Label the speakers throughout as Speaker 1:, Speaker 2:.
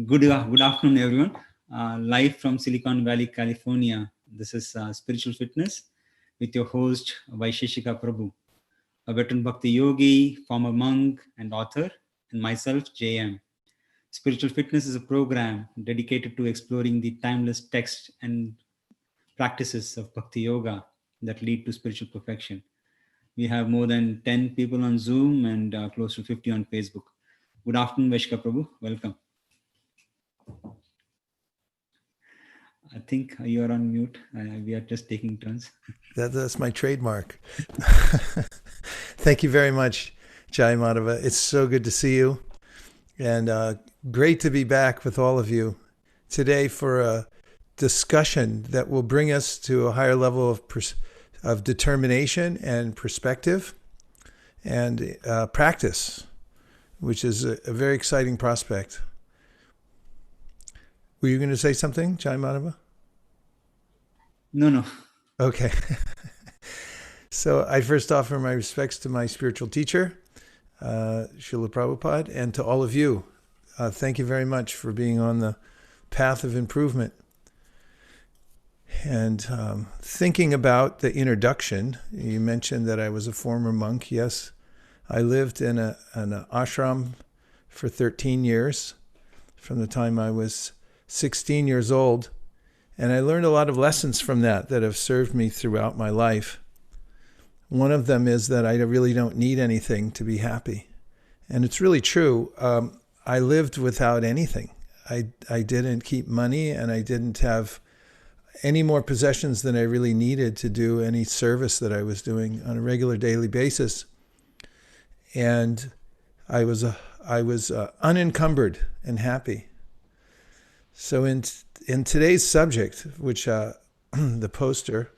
Speaker 1: Good afternoon, everyone. Live from Silicon Valley, California. This is Spiritual Fitness with your host, Vaisheshika Prabhu, a veteran Bhakti yogi, former monk, and author, and myself, JM. Spiritual Fitness is a program dedicated to exploring the timeless texts and practices of Bhakti Yoga that lead to spiritual perfection. We have more than 10 people on Zoom and close to 50 on Facebook. Good afternoon, Vaisheshika Prabhu. Welcome. I think you are on mute. We are just taking turns.
Speaker 2: That's my trademark. Thank you very much, Jai Madhava. It's so good to see you. And great to be back with all of you today for a discussion that will bring us to a higher level of determination and perspective and practice, which is a very exciting prospect. Were you going to say something, Jai Madhava?
Speaker 1: No.
Speaker 2: Okay. So I first offer my respects to my spiritual teacher, Srila Prabhupada, and to all of you. Thank you very much for being on the path of improvement. And thinking about the introduction, you mentioned that I was a former monk. Yes, I lived in an ashram for 13 years, from the time I was 16 years old, and I learned a lot of lessons from that have served me throughout my life. One of them is that I really don't need anything to be happy. And it's really true. I lived without anything. I didn't keep money, and I didn't have any more possessions than I really needed to do any service that I was doing on a regular daily basis. And I was unencumbered and happy. So in today's subject, which the poster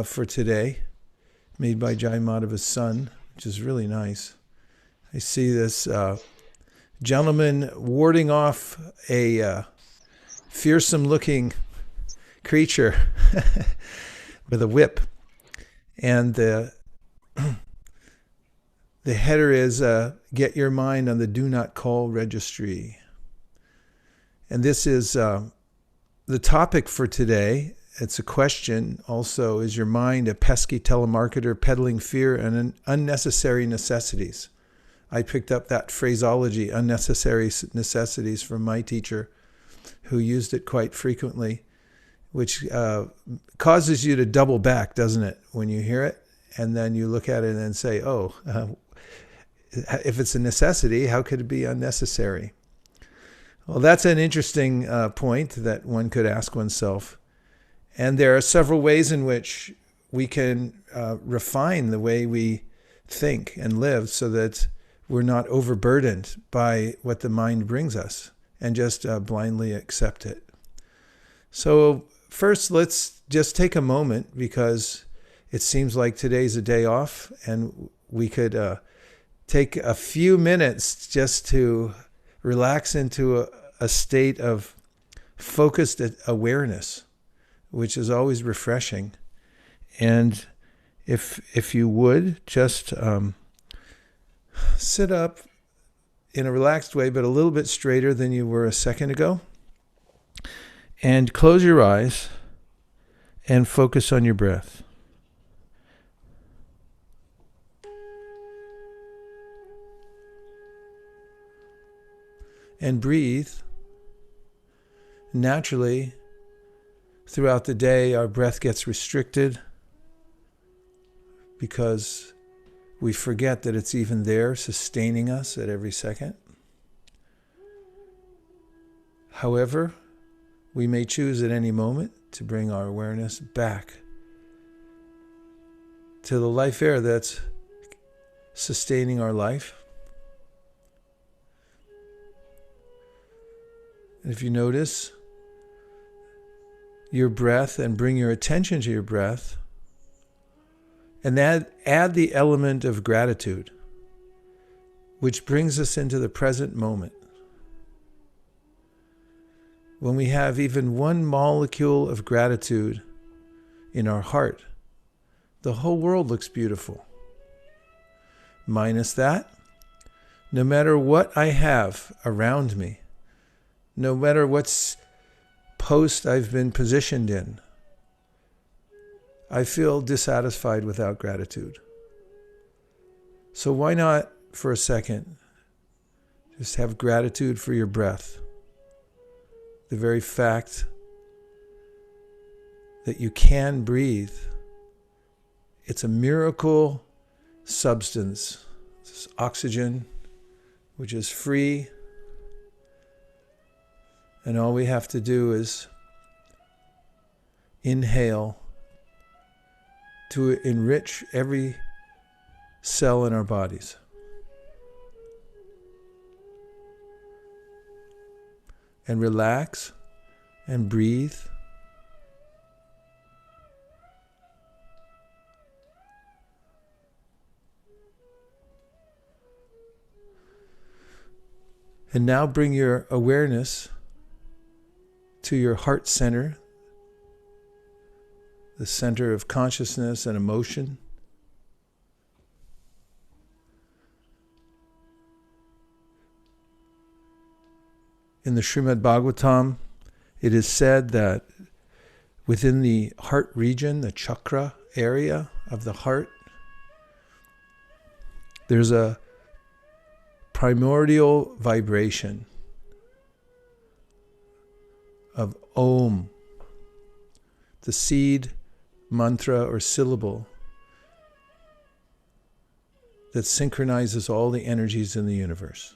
Speaker 2: for today, made by Jai Madhava's son, which is really nice. I see this gentleman warding off a fearsome-looking creature with a whip, and the header is "Get your mind on the Do-Not-Call Registry." And this is the topic for today. It's a question also: is your mind a pesky telemarketer peddling fear and unnecessary necessities? I picked up that phraseology, unnecessary necessities, from my teacher, who used it quite frequently, which causes you to double back, doesn't it, when you hear it? And then you look at it and say, if it's a necessity, how could it be unnecessary? Well, that's an interesting point that one could ask oneself. And there are several ways in which we can refine the way we think and live so that we're not overburdened by what the mind brings us and just blindly accept it. So first, let's just take a moment, because it seems like today's a day off, and we could take a few minutes just to relax into a state of focused awareness, which is always refreshing. And if you would, just sit up in a relaxed way, but a little bit straighter than you were a second ago, and close your eyes and focus on your breath. And breathe. Naturally, throughout the day, our breath gets restricted because we forget that it's even there, sustaining us at every second. However, we may choose at any moment to bring our awareness back to the life air that's sustaining our life. And if you notice your breath and bring your attention to your breath, and add the element of gratitude, which brings us into the present moment. When we have even one molecule of gratitude in our heart, the whole world looks beautiful. Minus that, no matter what I have around me, no matter what post I've been positioned in, I feel dissatisfied without gratitude. So why not, for a second, just have gratitude for your breath? The very fact that you can breathe, it's a miracle substance. It's oxygen, which is free. And all we have to do is inhale to enrich every cell in our bodies. And relax and breathe. And now bring your awareness to your heart center, the center of consciousness and emotion. In the Srimad Bhagavatam, it is said that within the heart region, the chakra area of the heart, there's a primordial vibration of Om, the seed mantra or syllable that synchronizes all the energies in the universe.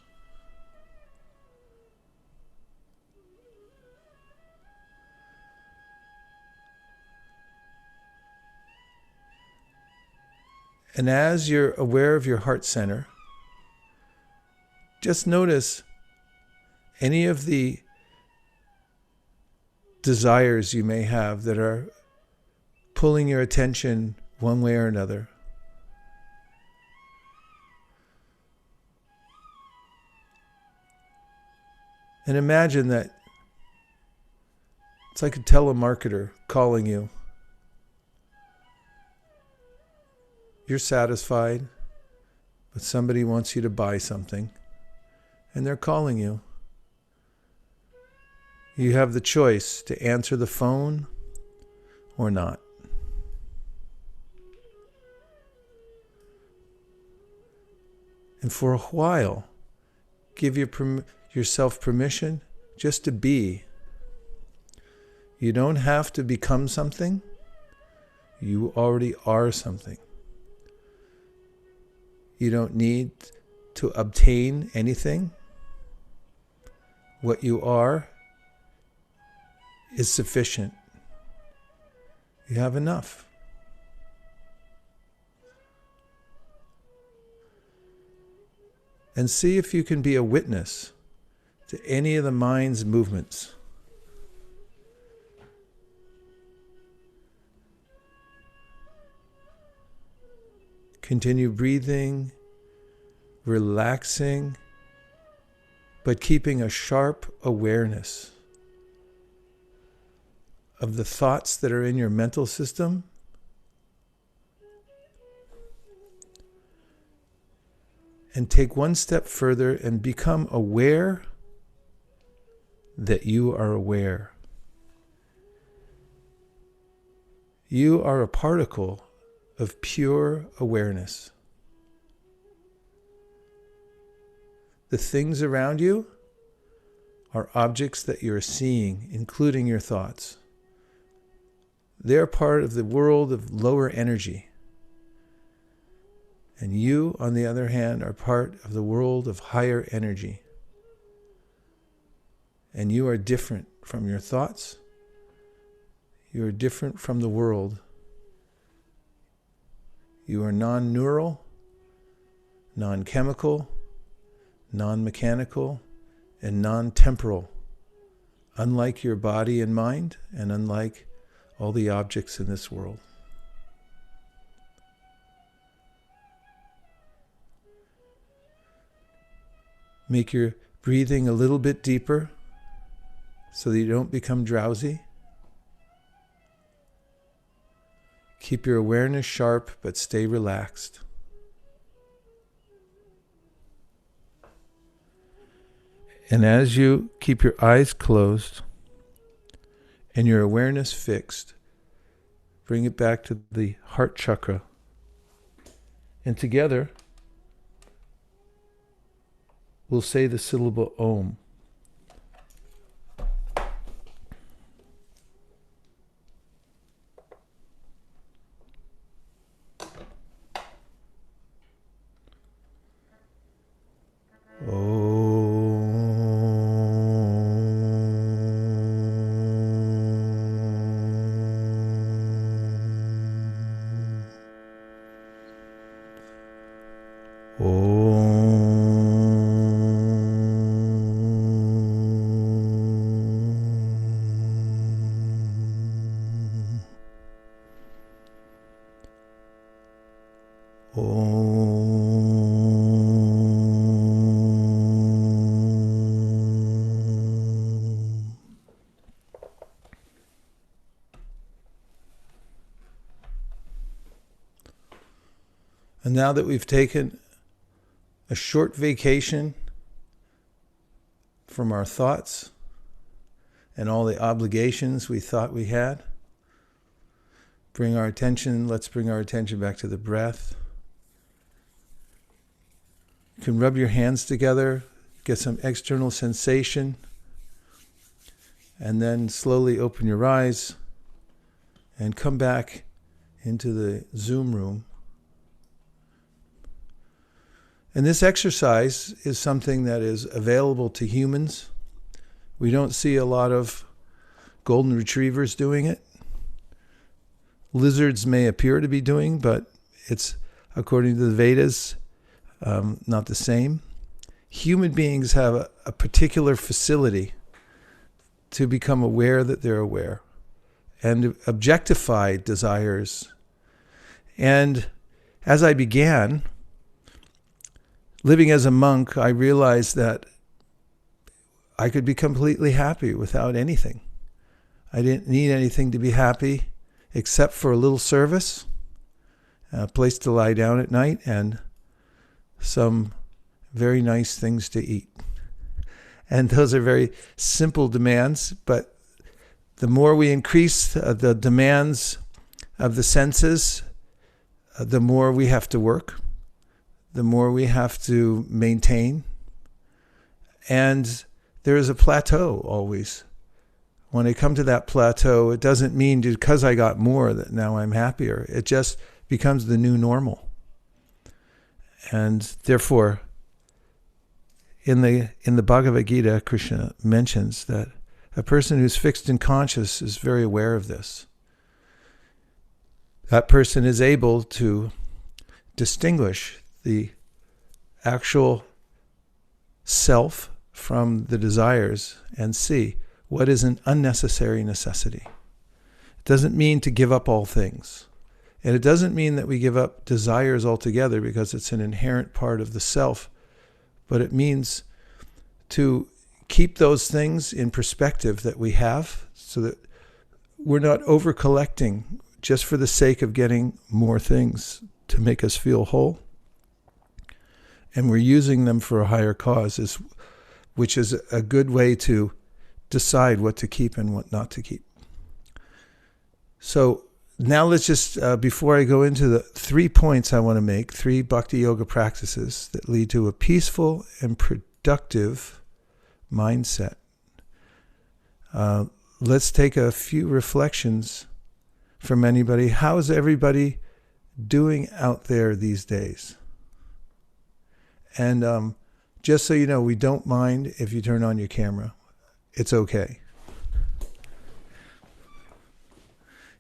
Speaker 2: And as you're aware of your heart center, just notice any of the desires you may have that are pulling your attention one way or another. And imagine that it's like a telemarketer calling you. You're satisfied, but somebody wants you to buy something, and they're calling you. You have the choice to answer the phone or not. And for a while, give yourself permission just to be. You don't have to become something. You already are something. You don't need to obtain anything. What you are is sufficient. You have enough. And see if you can be a witness to any of the mind's movements. Continue breathing, relaxing, but keeping a sharp awareness of the thoughts that are in your mental system. And take one step further and become aware that you are aware. You are a particle of pure awareness. The things around you are objects that you're seeing, including your thoughts. They're part of the world of lower energy. And you, on the other hand, are part of the world of higher energy. And you are different from your thoughts. You are different from the world. You are non-neural, non-chemical, non-mechanical, and non-temporal, unlike your body and mind, and unlike all the objects in this world. Make your breathing a little bit deeper so that you don't become drowsy. Keep your awareness sharp, but stay relaxed. And as you keep your eyes closed and your awareness fixed, bring it back to the heart chakra. And together, we'll say the syllable Om. And now that we've taken a short vacation from our thoughts and all the obligations we thought we had, let's bring our attention back to the breath. You can rub your hands together, get some external sensation, and then slowly open your eyes and come back into the Zoom room. And this exercise is something that is available to humans. We don't see a lot of golden retrievers doing it. Lizards may appear to be doing, but it's, according to the Vedas, not the same. Human beings have a particular facility to become aware that they're aware and objectify desires. And as I began living as a monk, I realized that I could be completely happy without anything. I didn't need anything to be happy except for a little service, a place to lie down at night, and some very nice things to eat. And those are very simple demands, but the more we increase the demands of the senses, the more we have to work, the more we have to maintain. And there is a plateau always. When I come to that plateau, it doesn't mean because I got more that now I'm happier. It just becomes the new normal. And therefore, in the Bhagavad Gita, Krishna mentions that a person who's fixed in conscious is very aware of this. That person is able to distinguish the actual self from the desires and see what is an unnecessary necessity. It doesn't mean to give up all things. And it doesn't mean that we give up desires altogether because it's an inherent part of the self, but it means to keep those things in perspective that we have so that we're not over-collecting just for the sake of getting more things to make us feel whole. And we're using them for a higher cause, which is a good way to decide what to keep and what not to keep. So now let's just, before I go into the 3 points I want to make, 3 bhakti yoga practices that lead to a peaceful and productive mindset. Let's take a few reflections from anybody. How's everybody doing out there these days? And just so you know, we don't mind if you turn on your camera. It's okay.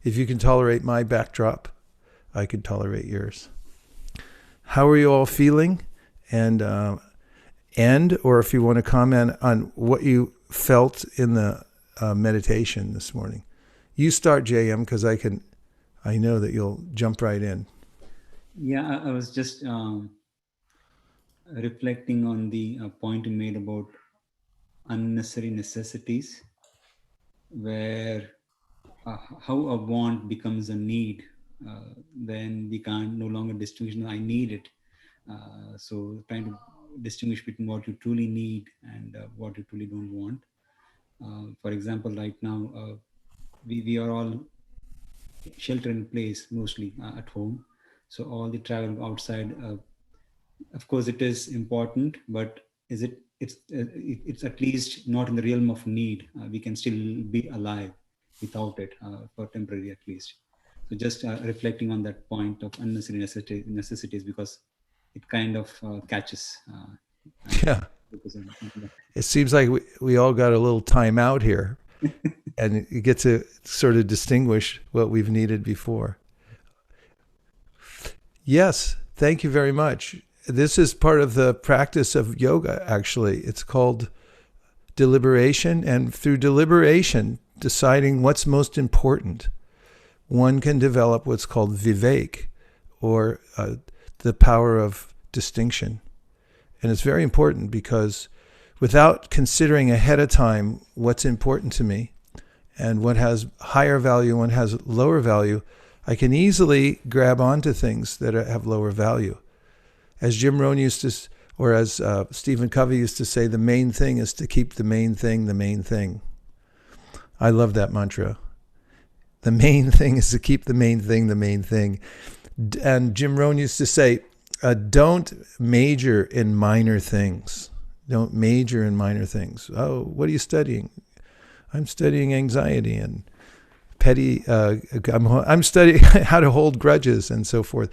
Speaker 2: If you can tolerate my backdrop, I can tolerate yours. How are you all feeling? And or if you want to comment on what you felt in the meditation this morning. You start, JM, because I know that you'll jump right in.
Speaker 1: Yeah, I was just reflecting on the point you made about unnecessary necessities, where how a want becomes a need, then we can't no longer distinguish, I need it. So trying to distinguish between what you truly need and what you truly don't want. For example, right now, we are all shelter in place mostly at home. So all the travel outside, of course, it is important, but is it? It's at least not in the realm of need. We can still be alive without it for temporary, at least. So just reflecting on that point of unnecessary necessities, because it kind of catches. And
Speaker 2: Yeah.
Speaker 1: focus on that.
Speaker 2: It seems like we all got a little time out here, and you get to sort of distinguish what we've needed before. Yes, thank you very much. This is part of the practice of yoga, actually. It's called deliberation, and through deliberation, deciding what's most important, one can develop what's called vivek, or the power of distinction. And it's very important because without considering ahead of time what's important to me and what has higher value and what has lower value, I can easily grab onto things that have lower value. As Jim Rohn used to, or as Stephen Covey used to say, the main thing is to keep the main thing the main thing. I love that mantra. The main thing is to keep the main thing the main thing. And Jim Rohn used to say, don't major in minor things. Don't major in minor things. Oh, what are you studying? I'm studying anxiety and petty. I'm studying how to hold grudges and so forth.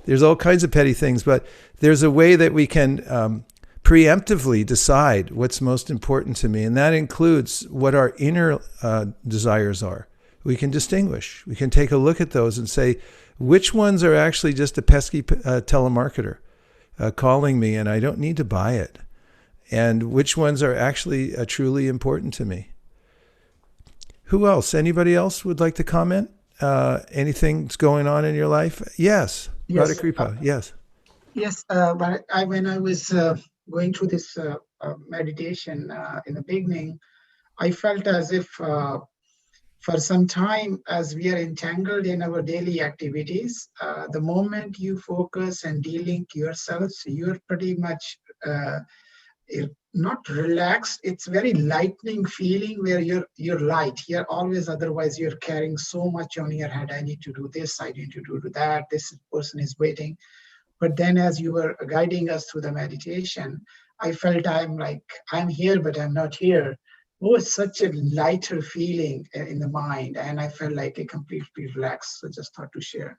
Speaker 2: There's all kinds of petty things, but there's a way that we can preemptively decide what's most important to me, and that includes what our inner desires are. We can distinguish. We can take a look at those and say, which ones are actually just a pesky telemarketer calling me and I don't need to buy it? And which ones are actually truly important to me? Who else? Anybody else would like to comment? Anything's going on in your life? Yes.
Speaker 3: Yes.
Speaker 2: Radha Kripa, yes.
Speaker 3: Yes, but when I was going through this meditation in the beginning, I felt as if for some time, as we are entangled in our daily activities, the moment you focus and de-link yourselves, you're pretty much not relaxed. It's very lightening feeling where you're light. You're always, otherwise you're carrying so much on your head. I need to do this, I need to do that, this person is waiting. But then as you were guiding us through the meditation, I felt I'm here, but I'm not here. Oh, it's such a lighter feeling in the mind. And I felt like a completely relaxed. So just thought to share.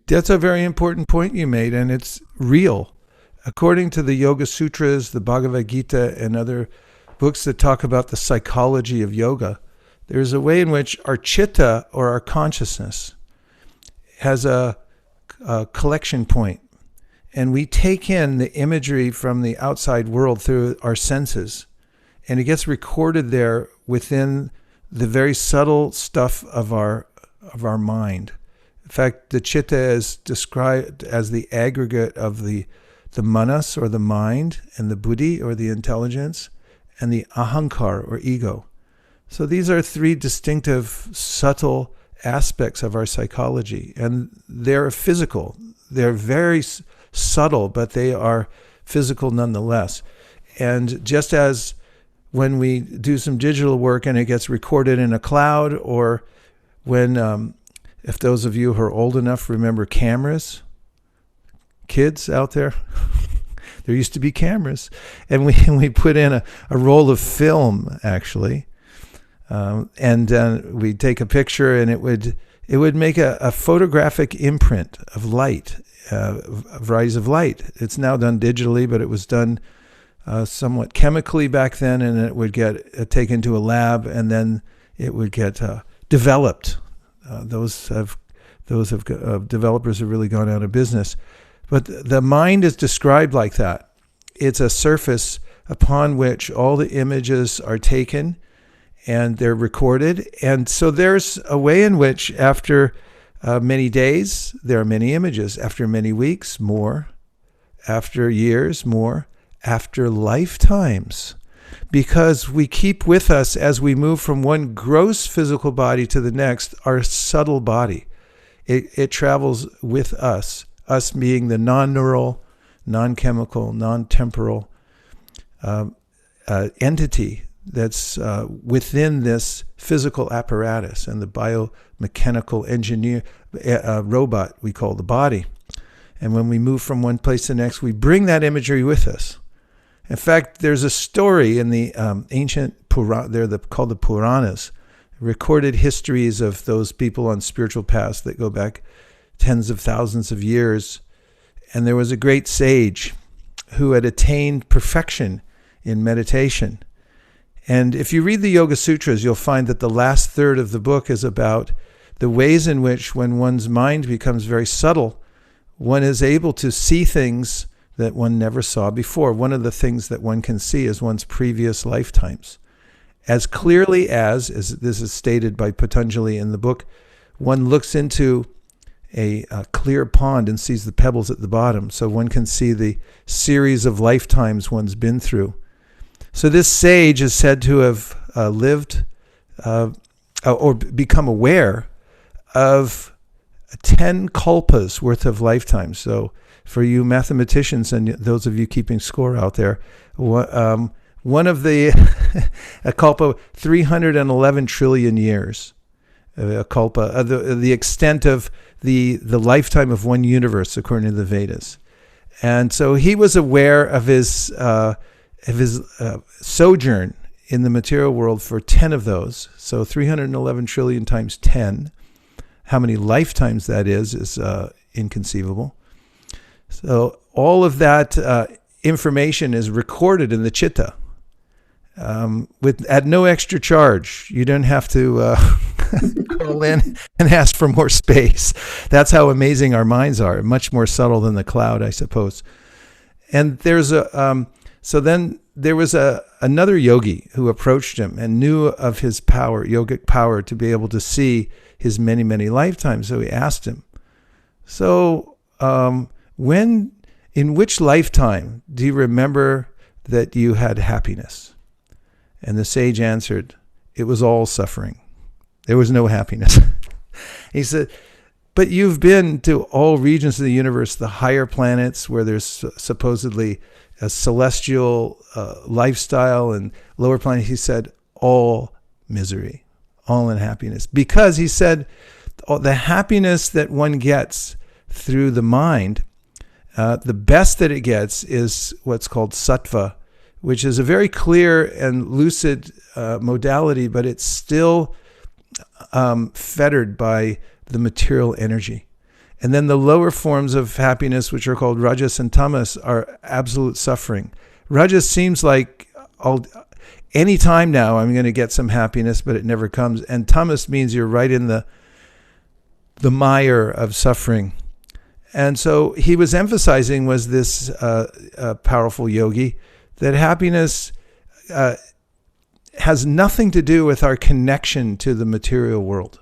Speaker 2: That's a very important point you made, and it's real. According to the Yoga Sutras, the Bhagavad Gita, and other books that talk about the psychology of yoga, there's a way in which our chitta, or our consciousness, has a collection point. And we take in the imagery from the outside world through our senses. And it gets recorded there within the very subtle stuff of our mind. In fact, the chitta is described as the aggregate of the manas, or the mind, and the buddhi, or the intelligence, and the ahankar, or ego. So these are three distinctive, subtle aspects of our psychology. And they're physical. They're very subtle, but they are physical nonetheless. And just as when we do some digital work and it gets recorded in a cloud, or when, if those of you who are old enough remember cameras, kids out there, there used to be cameras, and we put in a roll of film, actually, and we'd take a picture, and it would make a photographic imprint of light, varieties of light. It's now done digitally, but it was done somewhat chemically back then, and it would get taken to a lab, and then it would get developed. Those developers have really gone out of business. But the mind is described like that. It's a surface upon which all the images are taken and they're recorded. And so there's a way in which after many days, there are many images. After many weeks, more. After years, more. After lifetimes. Because we keep with us, as we move from one gross physical body to the next, our subtle body. It travels with us being the non-neural, non-chemical, non-temporal entity that's within this physical apparatus and the biomechanical engineer robot we call the body. And when we move from one place to the next, we bring that imagery with us. In fact, there's a story in the ancient Purana, called the Puranas, recorded histories of those people on spiritual paths that go back tens of thousands of years. And there was a great sage who had attained perfection in meditation. And if you read the Yoga Sutras, you'll find that the last third of the book is about the ways in which, when one's mind becomes very subtle, one is able to see things that one never saw before. One of the things that one can see is one's previous lifetimes. As clearly as this is stated by Patanjali in the book, one looks into a clear pond and sees the pebbles at the bottom, so one can see the series of lifetimes one's been through. So this sage is said to have lived or become aware of 10 kalpas worth of lifetimes. So for you mathematicians and those of you keeping score out there, one of the a kalpa, 311 trillion years. A kalpa, the extent of the lifetime of one universe, according to the Vedas. And so he was aware of his sojourn in the material world for 10 of those. So 311 trillion times 10. How many lifetimes that is inconceivable. So all of that information is recorded in the Chitta at no extra charge. You don't have to call in and ask for more space. That's how amazing our minds are, much more subtle than the cloud, I suppose. And there's so then there was another yogi who approached him and knew of his power, yogic power, to be able to see his many, many lifetimes. So he asked him, so in which lifetime do you remember that you had happiness? And the sage answered, it was all suffering. There was no happiness. He said, but you've been to all regions of the universe, the higher planets where there's supposedly a celestial lifestyle, and lower planets. He said, all misery, all unhappiness. Because he said, the happiness that one gets through the mind, the best that it gets is what's called Sattva, which is a very clear and lucid modality, but it's still fettered by the material energy. And then the lower forms of happiness, which are called Rajas and Tamas, are absolute suffering. Rajas seems like any time now I'm going to get some happiness, but it never comes. And Tamas means you're right in the mire of suffering. And so he was emphasizing, was this powerful yogi, that happiness has nothing to do with our connection to the material world.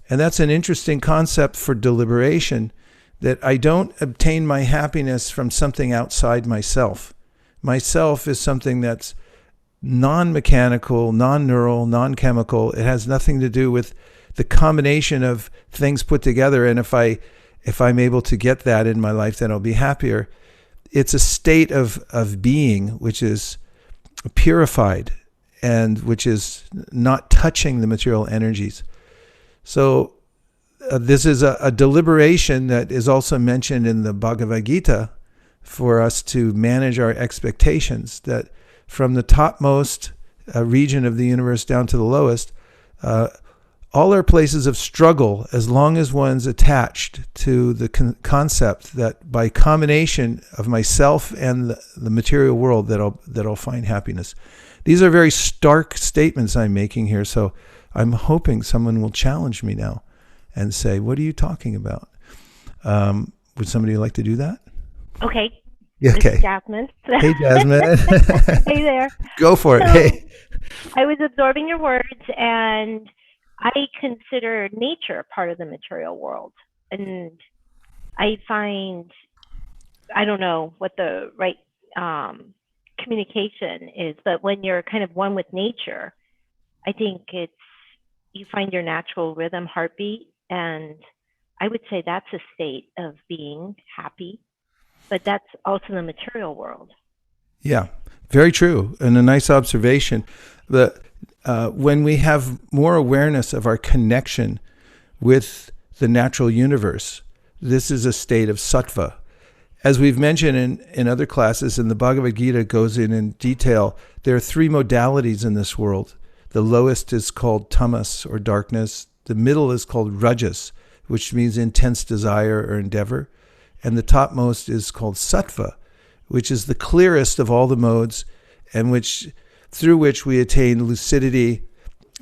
Speaker 2: And that's an interesting concept for deliberation, that I don't obtain my happiness from something outside myself. Myself is something that's non-mechanical, non-neural, non-chemical. It has nothing to do with the combination of things put together. And if I'm able to get that in my life, then I'll be happier. It's a state of being which is purified and which is not touching the material energies. So this is a deliberation that is also mentioned in the Bhagavad Gita for us to manage our expectations, that from the topmost region of the universe down to the lowest, all are places of struggle as long as one's attached to the concept that by combination of myself and the material world that I'll find happiness. These are very stark statements I'm making here, so I'm hoping someone will challenge me now and say, what are you talking about? Would somebody like to do that?
Speaker 4: Okay.
Speaker 2: Yeah, okay.
Speaker 4: This is Jasmine.
Speaker 2: Hey, Jasmine.
Speaker 4: Hey there.
Speaker 2: Go for it.
Speaker 4: So,
Speaker 2: hey.
Speaker 4: I was absorbing your words, and I consider nature part of the material world. And I find, I don't know what the right communication is, but when you're kind of one with nature, I think you find your natural rhythm, heartbeat, and I would say that's a state of being happy. but that's also the material world.
Speaker 2: Yeah, very true, and a nice observation. When we have more awareness of our connection with the natural universe, this is a state of sattva. As we've mentioned in other classes, and the Bhagavad Gita goes in detail, there are 3 modalities in this world. The lowest is called tamas, or darkness. The middle is called rajas, which means intense desire or endeavor. And the topmost is called sattva, which is the clearest of all the modes, and through which we attain lucidity,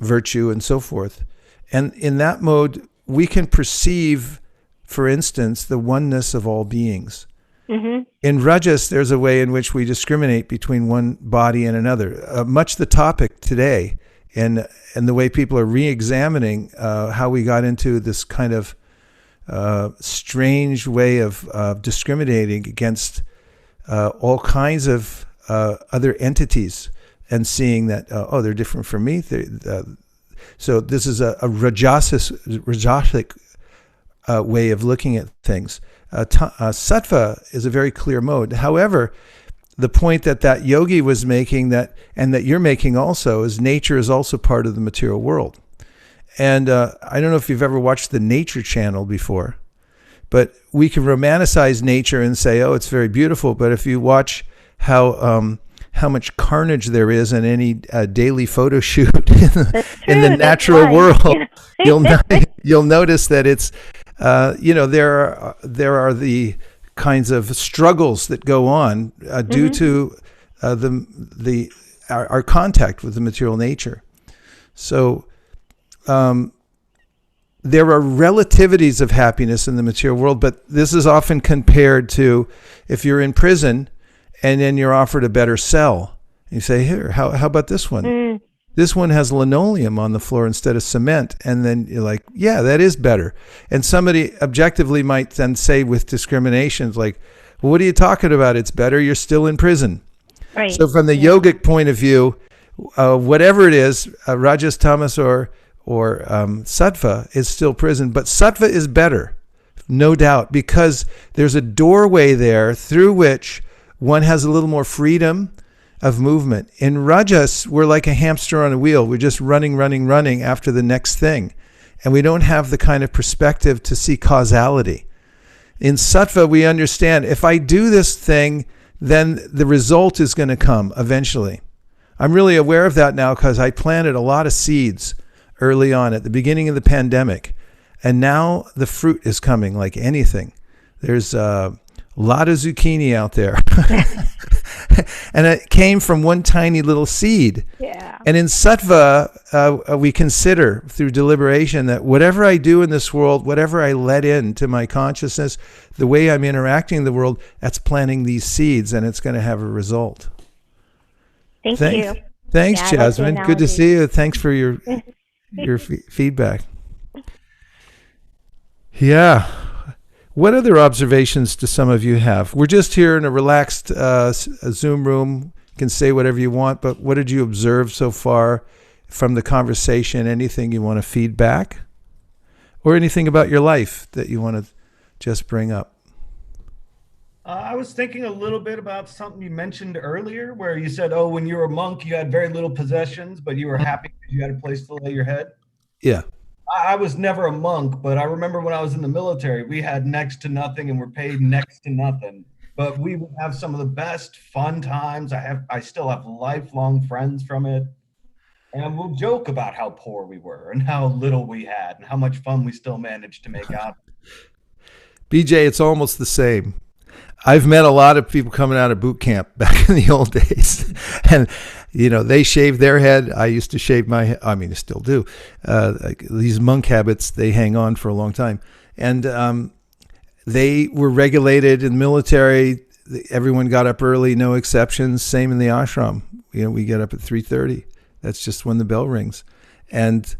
Speaker 2: virtue, and so forth. And in that mode, we can perceive, for instance, the oneness of all beings. Mm-hmm. In Rajas, there's a way in which we discriminate between one body and another. Much the topic today, and the way people are re-examining how we got into this kind of strange way of discriminating against all kinds of other entities, and seeing that, they're different from me. So this is a rajasic way of looking at things. Sattva is a very clear mode. However, the point that yogi was making, and that you're making also, is nature is also part of the material world. And I don't know if you've ever watched the Nature Channel before, but we can romanticize nature and say, oh, it's very beautiful. But if you watch how much carnage there is in any daily photo shoot in the natural world, you'll notice that it's there are the kinds of struggles that go on due to our contact with the material nature. So there are relativities of happiness in the material world, but this is often compared to if you're in prison and then you're offered a better cell. You say, here, how about this one? This one has linoleum on the floor instead of cement. And then you're like, yeah, that is better. And somebody objectively might then say with discriminations like, well, what are you talking about? It's better. You're still in prison.
Speaker 4: Right.
Speaker 2: So from the yogic point of view, whatever it is, rajas, tamas, or sattva is still prison. But sattva is better, no doubt, because there's a doorway there through which one has a little more freedom of movement. In rajas, we're like a hamster on a wheel. We're just running after the next thing. And we don't have the kind of perspective to see causality. In sattva, we understand if I do this thing, then the result is going to come eventually. I'm really aware of that now because I planted a lot of seeds early on at the beginning of the pandemic. And now the fruit is coming like anything. There's a lot of zucchini out there. And it came from one tiny little seed.
Speaker 4: Yeah.
Speaker 2: And in sattva, we consider through deliberation that whatever I do in this world, whatever I let into my consciousness, the way I'm interacting in the world, that's planting these seeds, and it's going to have a result.
Speaker 4: Thank you.
Speaker 2: Thanks,
Speaker 4: Yeah,
Speaker 2: Jasmine.
Speaker 4: like
Speaker 2: good to see you. Thanks for your feedback. Yeah. What other observations do some of you have? We're just here in a relaxed Zoom room. You can say whatever you want, but what did you observe so far from the conversation? Anything you want to feed back? Or anything about your life that you want to just bring up?
Speaker 5: I was thinking a little bit about something you mentioned earlier where you said, oh, when you were a monk, you had very little possessions, but you were happy because you had a place to lay your head.
Speaker 2: Yeah.
Speaker 5: I was never a monk, but I remember when I was in the military, we had next to nothing and were paid next to nothing. But we would have some of the best fun times. I still have lifelong friends from it. And we'll joke about how poor we were and how little we had and how much fun we still managed to make out.
Speaker 2: BJ, it's almost the same. I've met a lot of people coming out of boot camp back in the old days. And, they shave their head. I used to shave my head. I mean, I still do. These monk habits, they hang on for a long time. And they were regulated in the military. Everyone got up early, no exceptions. Same in the ashram. We get up at 3:30. That's just when the bell rings. And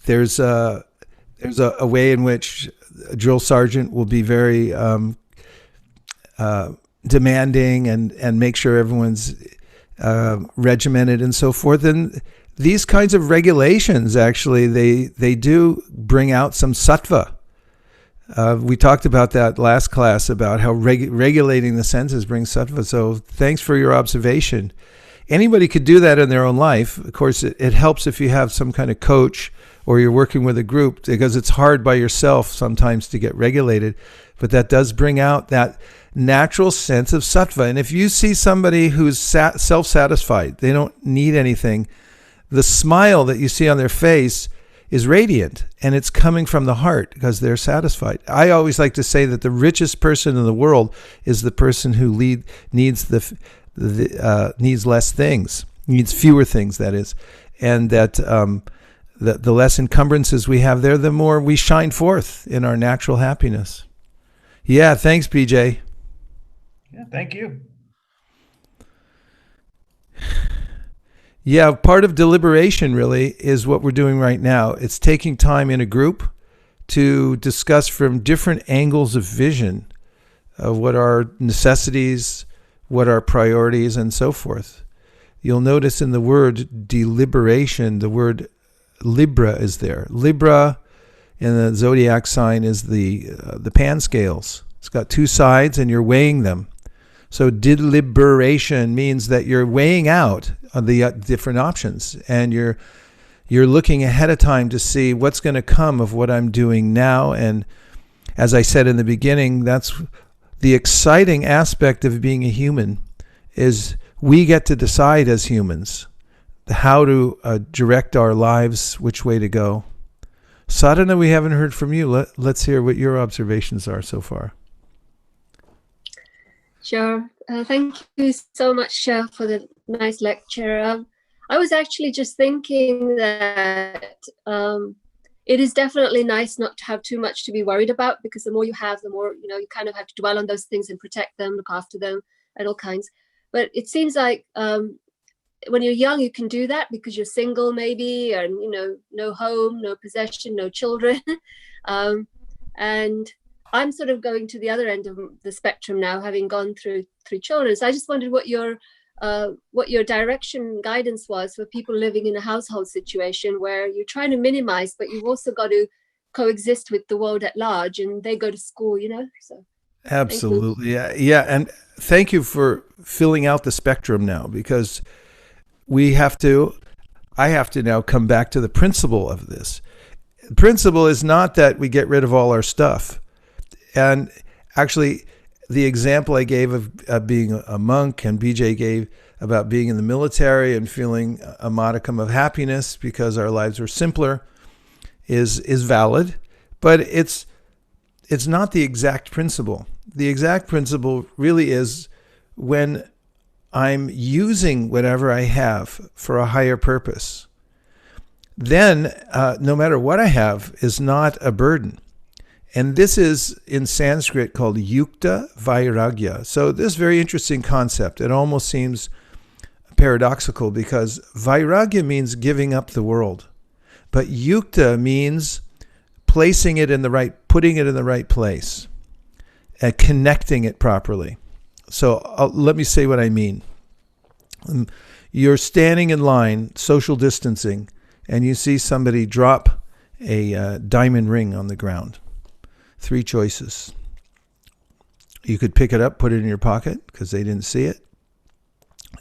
Speaker 2: there's a way in which a drill sergeant will be very demanding and make sure everyone's regimented and so forth. And these kinds of regulations, actually, they do bring out some sattva. We talked about that last class, about how regulating the senses brings sattva. So thanks for your observation. Anybody could do that in their own life. Of course, it helps if you have some kind of coach or you're working with a group, because it's hard by yourself sometimes to get regulated. But that does bring out that natural sense of sattva. And if you see somebody who's self-satisfied, they don't need anything, the smile that you see on their face is radiant, and it's coming from the heart because they're satisfied. I always like to say that the richest person in the world is the person who needs needs less things, needs fewer things, that is, and that the less encumbrances we have there, the more we shine forth in our natural happiness. Yeah, thanks, PJ.
Speaker 5: Yeah, thank you.
Speaker 2: Yeah, part of deliberation really is what we're doing right now. It's taking time in a group to discuss from different angles of vision of what our necessities, what our priorities, and so forth. You'll notice in the word deliberation, the word Libra is there. Libra in the zodiac sign is the pan scales. It's got two sides and you're weighing them. So deliberation means that you're weighing out the different options, and you're looking ahead of time to see what's going to come of what I'm doing now. And as I said in the beginning, that's the exciting aspect of being a human, is we get to decide as humans how to direct our lives, which way to go. Sadhana, we haven't heard from you. Let's hear what your observations are so far.
Speaker 6: Sure. Thank you so much for the nice lecture. I was actually just thinking that it is definitely nice not to have too much to be worried about, because the more you have, the more, you kind of have to dwell on those things and protect them, look after them, and all kinds. But it seems like when you're young, you can do that because you're single maybe, and, no home, no possession, no children. And I'm sort of going to the other end of the spectrum now, having gone through 3 children. So I just wondered what your direction guidance was for people living in a household situation where you're trying to minimize, but you've also got to coexist with the world at large, and they go to school, So
Speaker 2: absolutely, yeah. And thank you for filling out the spectrum now, because I have to now come back to the principle of this. The principle is not that we get rid of all our stuff. And actually, the example I gave of being a monk, and BJ gave about being in the military and feeling a modicum of happiness because our lives were simpler, is valid, but it's not the exact principle. The exact principle really is when I'm using whatever I have for a higher purpose, then no matter what I have is not a burden. And this is in Sanskrit called yukta Vairagya. So this very interesting concept. It almost seems paradoxical because Vairagya means giving up the world. But yukta means putting it in the right place, and connecting it properly. So let me say what I mean. You're standing in line, social distancing, and you see somebody drop a diamond ring on the ground. 3 choices. You could pick it up, put it in your pocket because they didn't see it.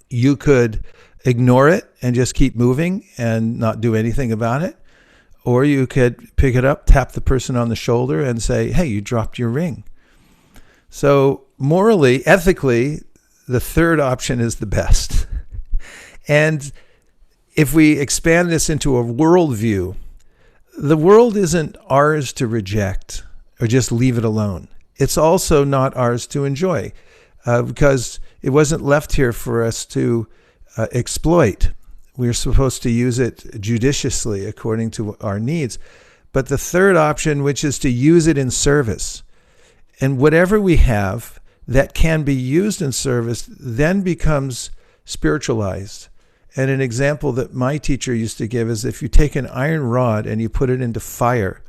Speaker 2: You could ignore it and just keep moving and not do anything about it. Or you could pick it up, tap the person on the shoulder and say, hey, you dropped your ring. So morally, ethically, the third option is the best. And if we expand this into a worldview, the world isn't ours to reject or just leave it alone. It's also not ours to enjoy because it wasn't left here for us to exploit. We're supposed to use it judiciously according to our needs. But the third option, which is to use it in service, and whatever we have that can be used in service then becomes spiritualized. And an example that my teacher used to give is if you take an iron rod and you put it into fire,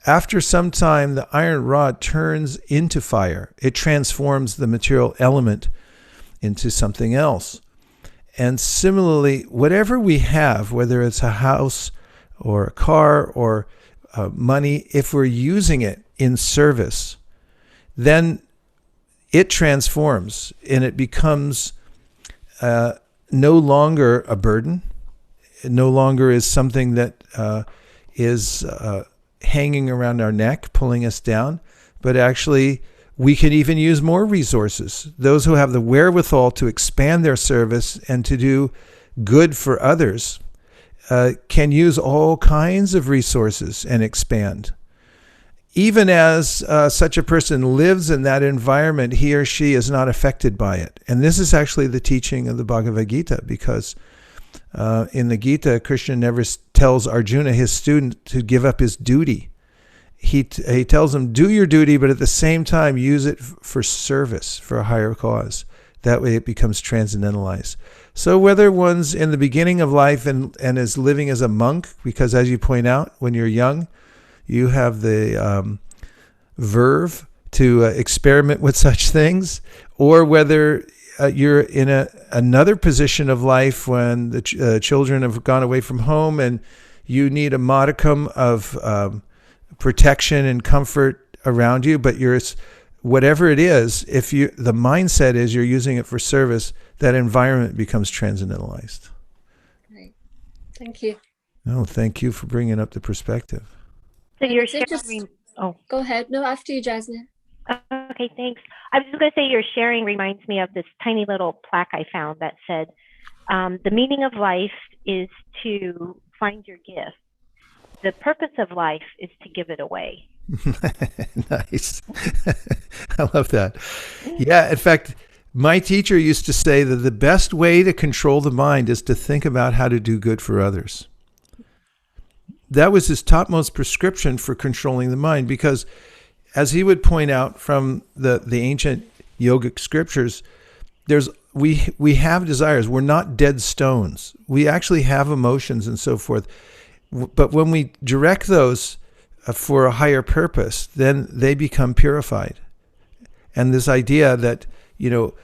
Speaker 2: after some time, the iron rod turns into fire. It transforms the material element into something else. And similarly, whatever we have, whether it's a house or a car or money, if we're using it in service, then it transforms and it becomes no longer a burden. It no longer is something that is hanging around our neck, pulling us down, but actually we can even use more resources. Those who have the wherewithal to expand their service and to do good for others can use all kinds of resources and expand. Even as such a person lives in that environment, he or she is not affected by it. And this is actually the teaching of the Bhagavad Gita, because in the Gita, Krishna never tells Arjuna, his student, to give up his duty. He tells him, do your duty, but at the same time, use it for service, for a higher cause. That way it becomes transcendentalized. So whether one's in the beginning of life and is living as a monk, because as you point out, when you're young, you have the verve to experiment with such things, or whether you're in another position of life when the children have gone away from home and you need a modicum of protection and comfort around you, but whatever it is, if the mindset is you're using it for service, that environment becomes transcendentalized.
Speaker 6: Great. Thank you.
Speaker 2: No, thank you for bringing up the perspective.
Speaker 4: So you're
Speaker 6: Is it just-
Speaker 4: sharing. Oh,
Speaker 6: Go ahead. No, after you, Jasmine.
Speaker 4: okay, thanks. I was just going to say your sharing reminds me of this tiny little plaque I found that said, the meaning of life is to find your gift. The purpose of life is to give it away.
Speaker 2: Nice. I love that. Yeah, in fact, my teacher used to say that the best way to control the mind is to think about how to do good for others. That was his topmost prescription for controlling the mind, because as he would point out from the ancient yogic scriptures, we have desires. We're not dead stones. We actually have emotions and so forth. But when we direct those for a higher purpose, then they become purified. And this idea that,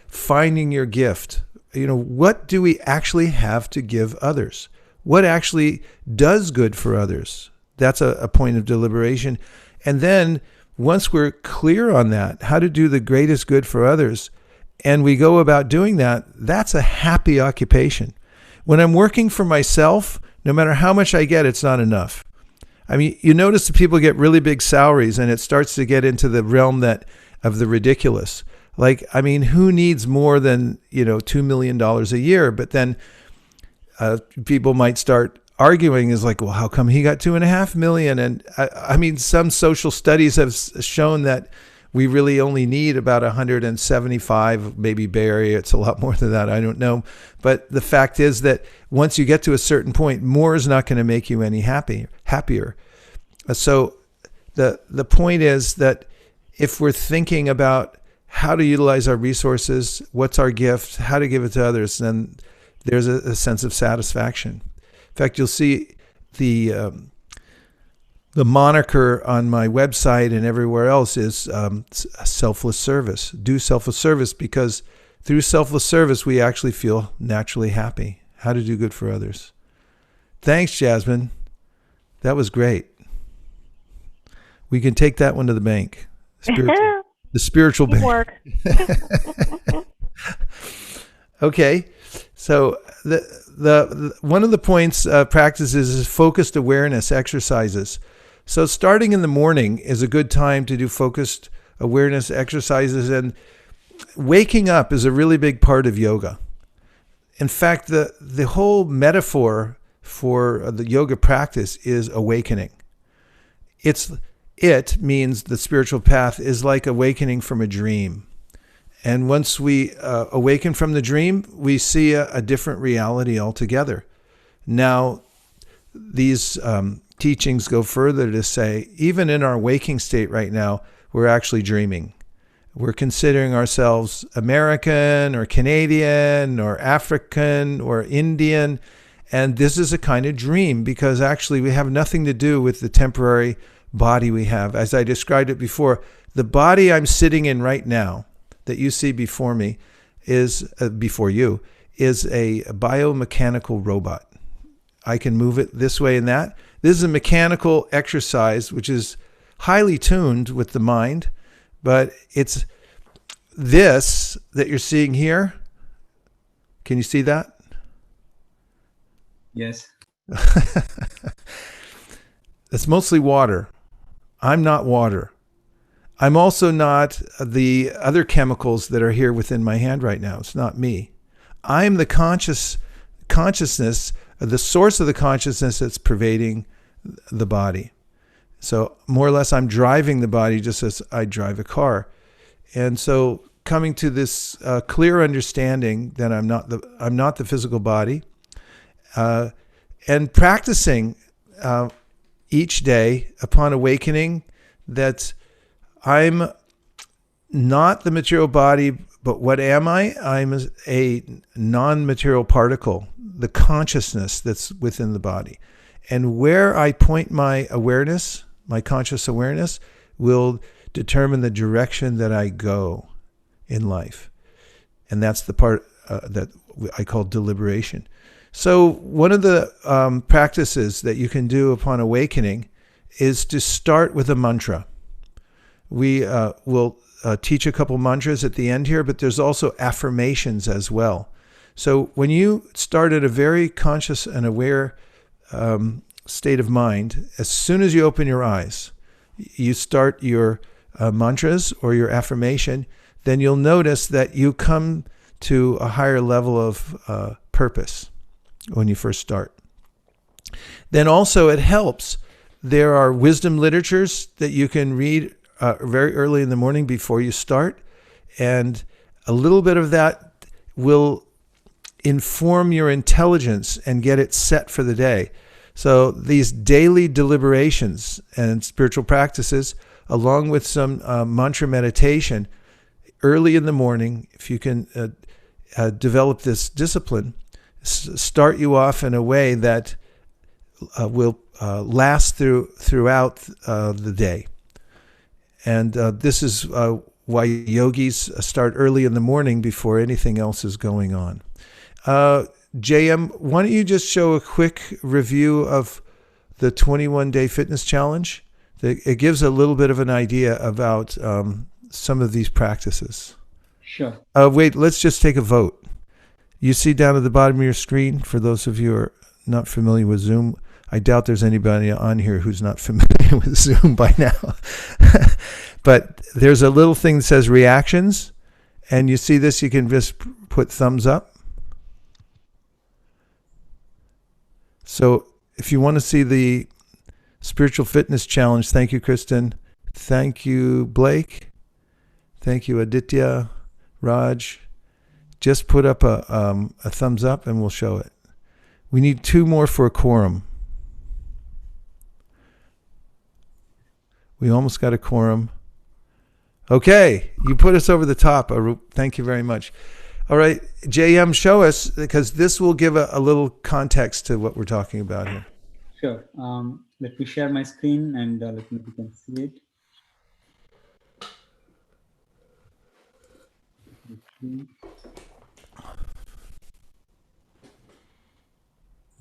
Speaker 2: finding your gift, what do we actually have to give others? What actually does good for others? That's a point of deliberation. And then once we're clear on that, how to do the greatest good for others, and we go about doing that, that's a happy occupation. When I'm working for myself, no matter how much I get, it's not enough. I mean, you notice that people get really big salaries and it starts to get into the realm of the ridiculous. Like, I mean, who needs more than, $2 million a year? But then people might start arguing is like, well, how come he got $2.5 million? And I mean, some social studies have shown that we really only need about 175, maybe Bay Area, it's a lot more than that, I don't know. But the fact is that once you get to a certain point, more is not going to make you any happier. So the point is that if we're thinking about how to utilize our resources, what's our gift, how to give it to others, then there's a sense of satisfaction. In fact, you'll see the moniker on my website and everywhere else is Selfless Service. Do selfless service, because through selfless service, we actually feel naturally happy. How to do good for others. Thanks, Jasmine. That was great. We can take that one to the bank. The spiritual bank.
Speaker 4: Work.
Speaker 2: Okay. So the one of the points practices is focused awareness exercises. So starting in the morning is a good time to do focused awareness exercises, and waking up is a really big part of yoga. In fact, the whole metaphor for the yoga practice is awakening. It means the spiritual path is like awakening from a dream. And once we awaken from the dream, we see a different reality altogether. Now, these teachings go further to say, even in our waking state right now, we're actually dreaming. We're considering ourselves American or Canadian or African or Indian. And this is a kind of dream, because actually we have nothing to do with the temporary body we have. As I described it before, the body I'm sitting in right now that you see before me is, before you, is a biomechanical robot. I can move it this way and that. This is a mechanical exercise, which is highly tuned with the mind, but it's this that you're seeing here. Can you see that?
Speaker 1: Yes.
Speaker 2: It's mostly water. I'm not water. I'm also not the other chemicals that are here within my hand right now. It's not me. I'm the consciousness, the source of the consciousness that's pervading the body. So more or less I'm driving the body just as I drive a car. And so coming to this clear understanding that I'm not the physical body, and practicing each day upon awakening that I'm not the material body, but what am I? I'm a non-material particle, the consciousness that's within the body. And where I point my awareness, my conscious awareness, will determine the direction that I go in life. And that's the part that I call deliberation. So one of the practices that you can do upon awakening is to start with a mantra. We will teach a couple mantras at the end here, but there's also affirmations as well. So when you start at a very conscious and aware state of mind, as soon as you open your eyes, you start your mantras or your affirmation, then you'll notice that you come to a higher level of purpose when you first start. Then also it helps. There are wisdom literatures that you can read very early in the morning before you start, and a little bit of that will inform your intelligence and get it set for the day. So these daily deliberations and spiritual practices, along with some mantra meditation early in the morning, if you can develop this discipline, start you off in a way that will last throughout the day. And this is why yogis start early in the morning before anything else is going on. JM, why don't you just show a quick review of the 21-day fitness challenge? It gives a little bit of an idea about some of these practices.
Speaker 1: Sure.
Speaker 2: Wait, let's just take a vote. You see down at the bottom of your screen, for those of you who are not familiar with Zoom, I doubt there's anybody on here who's not familiar with Zoom by now. But there's a little thing that says reactions, and you see this, you can just put thumbs up. So if you want to see the spiritual fitness challenge, thank you, Kristen. Thank you, Blake. Thank you, Aditya, Raj. Just put up a thumbs up and we'll show it. We need 2 more for a quorum. We almost got a quorum. Okay, you put us over the top, Arup. Thank you very much. All right, JM, show us, because this will give a little context to what we're talking about here.
Speaker 1: Sure. Let me share my screen and let me know if you can see it.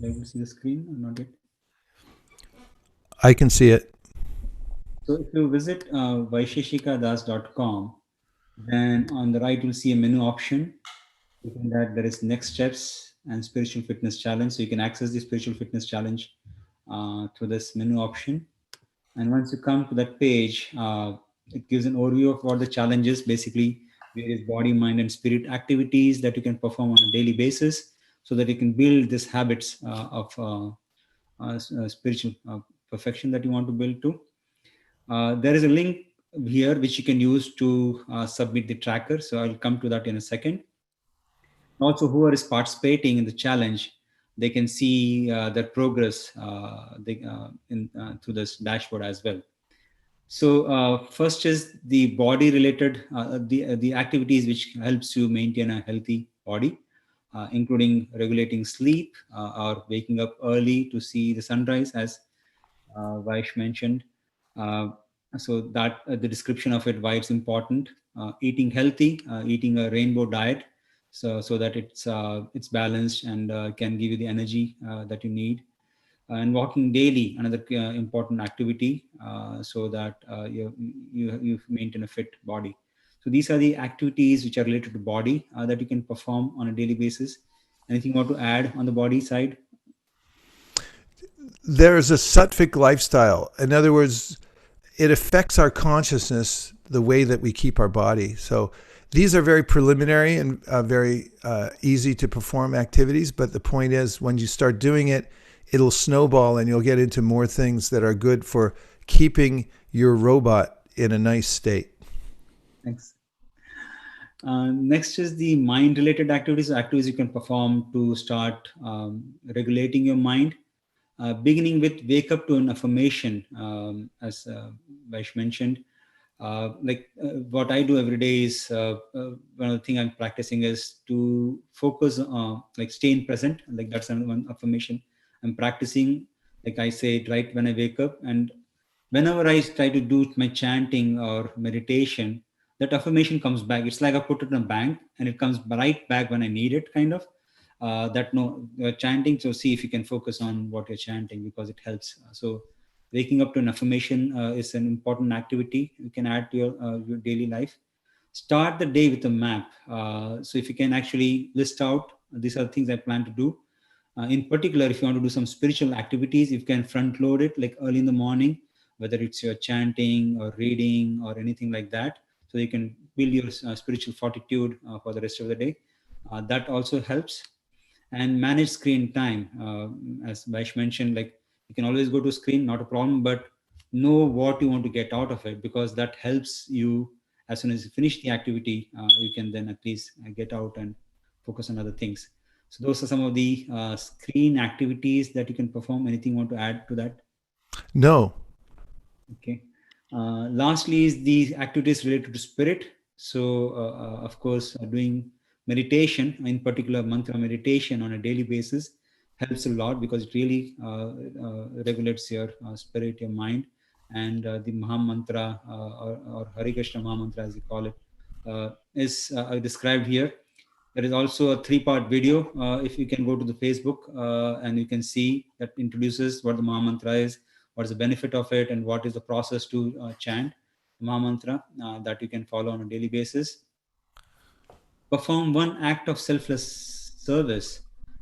Speaker 1: Able to see the screen or not yet?
Speaker 2: I can see it.
Speaker 1: So if you visit vaisheshikadas.com, then on the right you'll see a menu option. Within that there is next steps and spiritual fitness challenge. So you can access the spiritual fitness challenge through this menu option. And once you come to that page, it gives an overview of what the challenge is, basically various body, mind, and spirit activities that you can perform on a daily basis, so that you can build these habits of spiritual perfection that you want to build to. There is a link here which you can use to submit the tracker. So I'll come to that in a second. Also, whoever is participating in the challenge, they can see their progress through this dashboard as well. So first is the body related, the activities which helps you maintain a healthy body, including regulating sleep or waking up early to see the sunrise, as Vaish mentioned. So that the description of it, why it's important. Eating healthy, eating a rainbow diet, so that it's balanced and can give you the energy that you need. And walking daily, another important activity, so that you maintain a fit body. So these are the activities which are related to body that you can perform on a daily basis. Anything you want to add on the body side?
Speaker 2: There's a sattvic lifestyle. In other words, it affects our consciousness the way that we keep our body. So these are very preliminary and very easy to perform activities. But the point is, when you start doing it, it'll snowball and you'll get into more things that are good for keeping your robot in a nice state.
Speaker 1: Thanks. Next is the mind-related activities, activities you can perform to start regulating your mind. Beginning with wake up to an affirmation, as Vaish mentioned. What I do every day is one of the things I'm practicing is to focus on stay in present. Like that's one affirmation I'm practicing. Like I say it right when I wake up, and whenever I try to do my chanting or meditation, that affirmation comes back. It's like I put it in a bank and it comes right back when I need it, kind of. That no chanting. So see if you can focus on what you're chanting, because it helps. So waking up to an affirmation is an important activity you can add to your daily life. Start the day with a map. So if you can actually list out, these are things I plan to do. In particular, if you want to do some spiritual activities, you can front load it like early in the morning, whether it's your chanting or reading or anything like that. So you can build your spiritual fortitude for the rest of the day. That also helps. And manage screen time. As Vaish mentioned, like you can always go to screen, not a problem, but know what you want to get out of it, because that helps you. As soon as you finish the activity, you can then at least get out and focus on other things. So those are some of the screen activities that you can perform. Anything you want to add to that?
Speaker 2: No.
Speaker 1: Okay. Lastly is the activities related to spirit. So of course, doing meditation, in particular mantra meditation on a daily basis, helps a lot, because it really regulates your spirit, your mind. And the Maha Mantra or Hare Krishna Maha Mantra, as we call it, is described here. There is also a 3-part video. If you can go to the Facebook and you can see, that introduces what the Maha Mantra is, what is the benefit of it, and what is the process to chant Maha Mantra that you can follow on a daily basis. Perform one act of selfless service.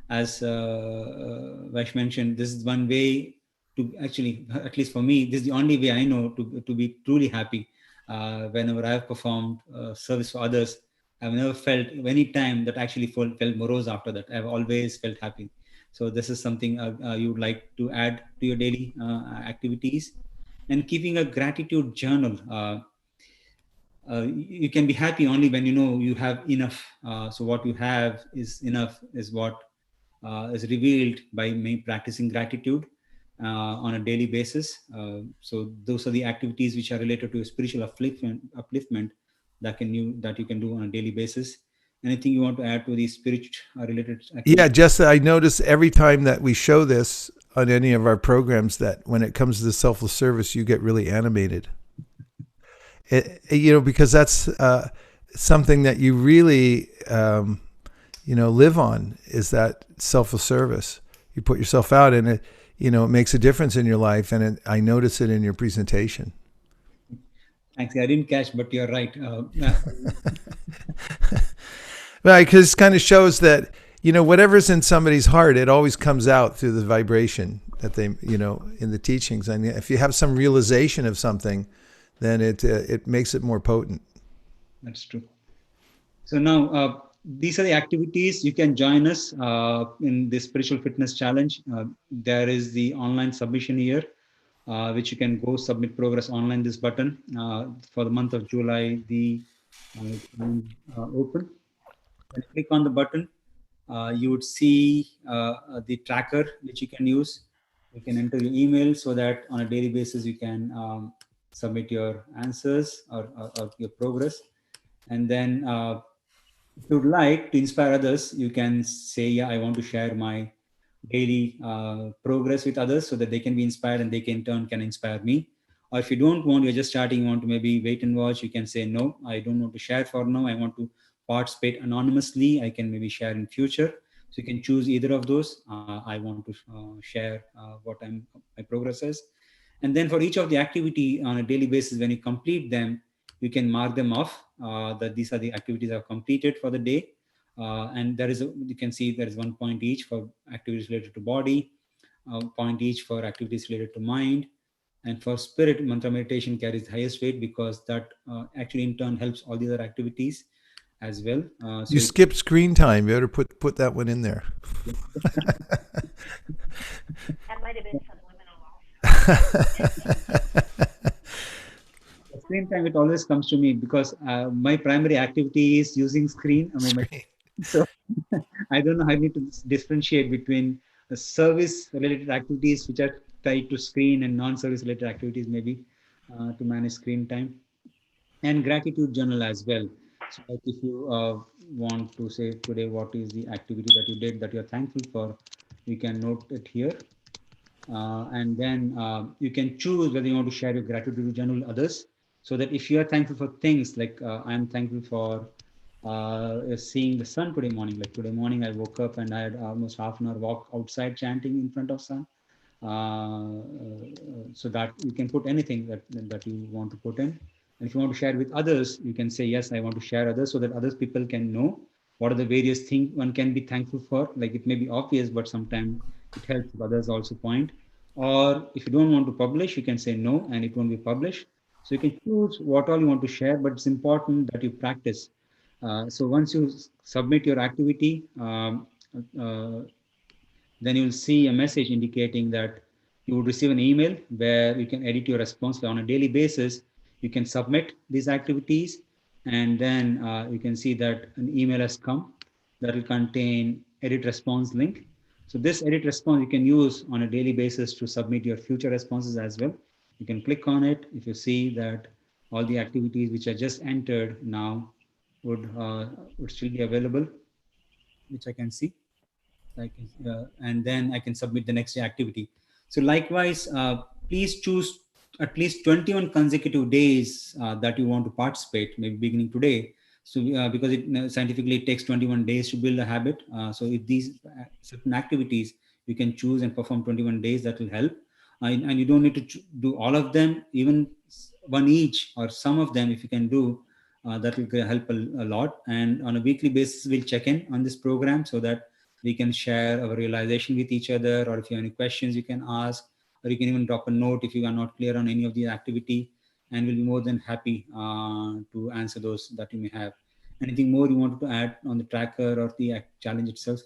Speaker 1: As Vash mentioned, this is one way to actually, at least for me, this is the only way I know to be truly happy. Whenever I have performed service for others, I've never felt any time that actually felt morose after that. I've always felt happy. So this is something you would like to add to your daily activities. And keeping a gratitude journal. You can be happy only when you know you have enough. So what you have is enough, is what is revealed by me practicing gratitude on a daily basis. So those are the activities which are related to spiritual upliftment that you can do on a daily basis. Anything you want to add to the spirit related activities?
Speaker 2: Yeah, just I notice every time that we show this on any of our programs, that when it comes to the selfless service, you get really animated. Because that's something that you really, live on, is that selfless service. You put yourself out, and it makes a difference in your life, and I notice it in your presentation.
Speaker 1: Thanks. I didn't catch, but you're right.
Speaker 2: Right, because it kind of shows that, whatever's in somebody's heart, it always comes out through the vibration that they, in the teachings. And if you have some realization of something, then it makes it more potent.
Speaker 1: That's true. So now, these are the activities. You can join us in the Spiritual Fitness Challenge. There is the online submission here, which you can go submit progress online, this button. For the month of July, the open. When you click on the button, you would see the tracker which you can use. You can enter your email so that on a daily basis you can submit your answers or your progress. And then if you would like to inspire others, you can say, yeah, I want to share my daily progress with others so that they can be inspired and they can in turn can inspire me. Or if you don't want, you're just starting, you want to maybe wait and watch, you can say, no, I don't want to share for now. I want to participate anonymously. I can maybe share in future. So you can choose either of those. I want to share what my progress is. And then for each of the activity on a daily basis, when you complete them, you can mark them off that these are the activities I've completed for the day. And there is you can see there is 1 point each for activities related to body, point each for activities related to mind. And for spirit, mantra meditation carries the highest weight because that actually in turn helps all the other activities as well.
Speaker 2: So you skipped screen time. You better put that one in there.
Speaker 4: That might have been subliminal also.
Speaker 1: Screen time, it always comes to me because my primary activity is using screen. So I don't know. I need to differentiate between the service-related activities which are tied to screen and non-service-related activities, maybe to manage screen time, and gratitude journal as well. So, like if you want to say today what is the activity that you did that you're thankful for, you can note it here, and then you can choose whether you want to share your gratitude journal with others. So that if you are thankful for things like I'm thankful for seeing the sun today morning. Like today morning, I woke up and I had almost half an hour walk outside chanting in front of sun. So that you can put anything that you want to put in. And if you want to share with others, you can say, yes, I want to share others so that other people can know what are the various things one can be thankful for. Like it may be obvious, but sometimes it helps if others also point. Or if you don't want to publish, you can say no, and it won't be published. So you can choose what all you want to share, but it's important that you practice. So once you submit your activity, then you'll see a message indicating that you will receive an email where you can edit your response on a daily basis. You can submit these activities, and then you can see that an email has come that will contain edit response link. So this edit response you can use on a daily basis to submit your future responses as well. You can click on it. If you see that all the activities which are just entered now would still be available, which I can see. And then I can submit the next activity. So likewise, please choose at least 21 consecutive days that you want to participate, maybe beginning today. So because scientifically it takes 21 days to build a habit. So if these certain activities you can choose and perform 21 days, that will help. And you don't need to do all of them, even one each or some of them if you can do. That will help a lot. And on a weekly basis, we'll check in on this program so that we can share our realization with each other, or if you have any questions, you can ask, or you can even drop a note if you are not clear on any of the activity, and we'll be more than happy to answer those that you may have. Anything more you wanted to add on the tracker or the challenge itself?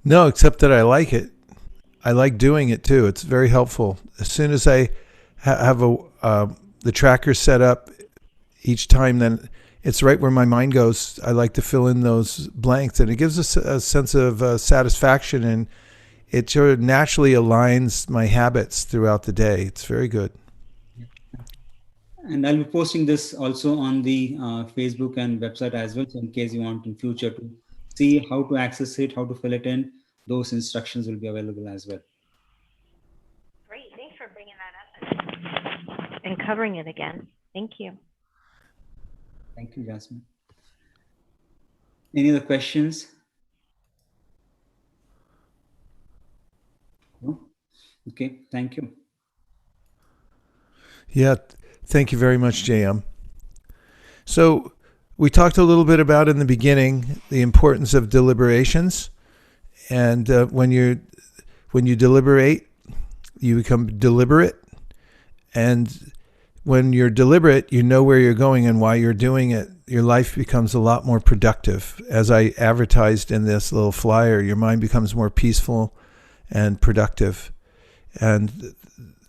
Speaker 2: No, except that I like it. I like doing it too. It's very helpful. As soon as I have the tracker set up each time, then it's right where my mind goes. I like to fill in those blanks, and it gives us a sense of satisfaction, and it sort of naturally aligns my habits throughout the day. It's very good.
Speaker 1: And I'll be posting this also on the Facebook and website as well. So in case you want in future to see how to access it, how to fill it in, those instructions will be available as well.
Speaker 4: Great. Thanks for bringing that up and covering it again. Thank you.
Speaker 1: Thank you, Jasmine. Any other questions? No? Okay, thank you.
Speaker 2: Yeah, thank you very much, JM. So we talked a little bit about in the beginning the importance of deliberations, and when you deliberate, you become deliberate, and when you're deliberate, you know where you're going and why you're doing it. Your life becomes a lot more productive. As I advertised in this little flyer, your mind becomes more peaceful and productive, and